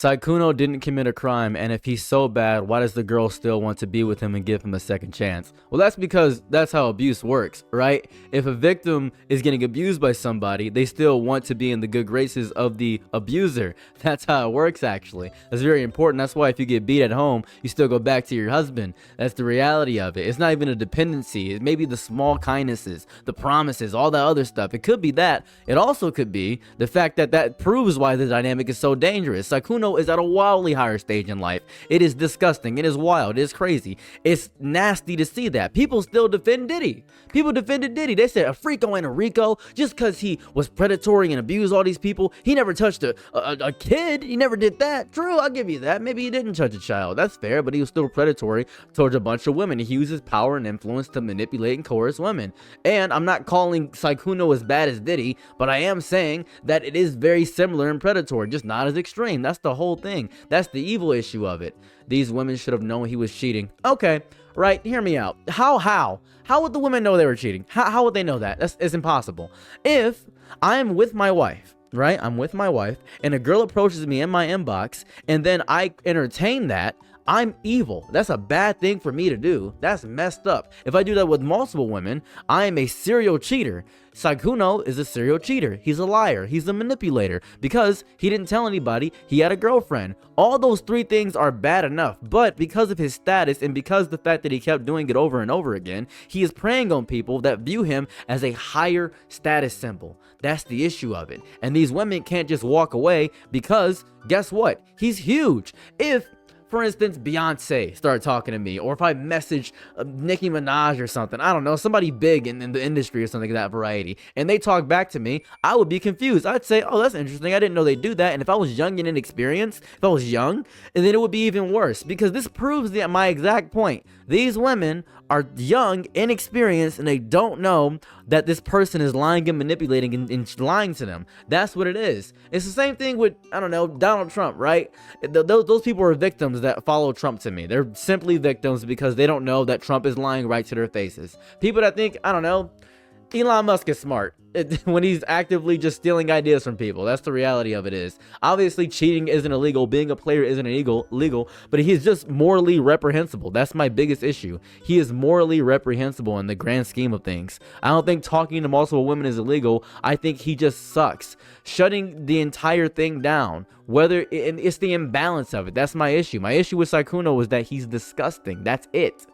Sykkuno didn't commit a crime, and if he's so bad, why does the girl still want to be with him and give him a second chance? Well, that's because that's how abuse works, right? If a victim is getting abused by somebody, they still want to be in the good graces of the abuser. That's how it works, actually. That's very important. That's why if you get beat at home, you still go back to your husband. That's the reality of it. It's not even a dependency. It may be the small kindnesses, the promises, all that other stuff. It could be that. It also could be the fact that that proves why the dynamic is so dangerous. Sykkuno is at a wildly higher stage in life. It is disgusting. It is wild. It is crazy. It's nasty to see that. People still defend Diddy. People defended Diddy. They said a freako ain't a Rico just because he was predatory and abused all these people. He never touched a kid. He never did that. True, I'll give you that. Maybe he didn't touch a child. That's fair, but he was still predatory towards a bunch of women. He uses power and influence to manipulate and coerce women. And I'm not calling Sykkuno as bad as Diddy, but I am saying that it is very similar and predatory, just not as extreme. That's the whole thing. That's the evil issue of it. These women should have known he was cheating. Okay, right, hear me out. How would the women know they were cheating? How would they know that? It's impossible. If I'm with my wife, right? I'm with my wife, and a girl approaches me in my inbox, and then I entertain that, I'm evil. That's a bad thing for me to do. That's messed up. If I do that with multiple women, I am a serial cheater. Sykkuno is a serial cheater. He's a liar. He's a manipulator because he didn't tell anybody he had a girlfriend. All those three things are bad enough, but because of his status and because the fact that he kept doing it over and over again, he is preying on people that view him as a higher status symbol. That's the issue of it. And these women can't just walk away because guess what? He's huge. If for instance, Beyonce started talking to me, or if I message Nicki Minaj or something, I don't know, somebody big in the industry or something of that variety, and they talk back to me, I would be confused. I'd say, oh, that's interesting. I didn't know they do that. And if I was young and inexperienced, if I was young, and then it would be even worse because this proves my exact point. These women are young, inexperienced, and they don't know that this person is lying and manipulating and lying to them. That's what it is. It's the same thing with, I don't know, Donald Trump, right? Those people are victims that follow Trump to me. They're simply victims because they don't know that Trump is lying right to their faces. People that think, I don't know, Elon Musk is smart when he's actively just stealing ideas from people. That's the reality of it is. Obviously, cheating isn't illegal. Being a player isn't illegal, but he's just morally reprehensible. That's my biggest issue. He is morally reprehensible in the grand scheme of things. I don't think talking to multiple women is illegal. I think he just sucks. Shutting the entire thing down, it's the imbalance of it. That's my issue. My issue with Sykkuno is that he's disgusting. That's it.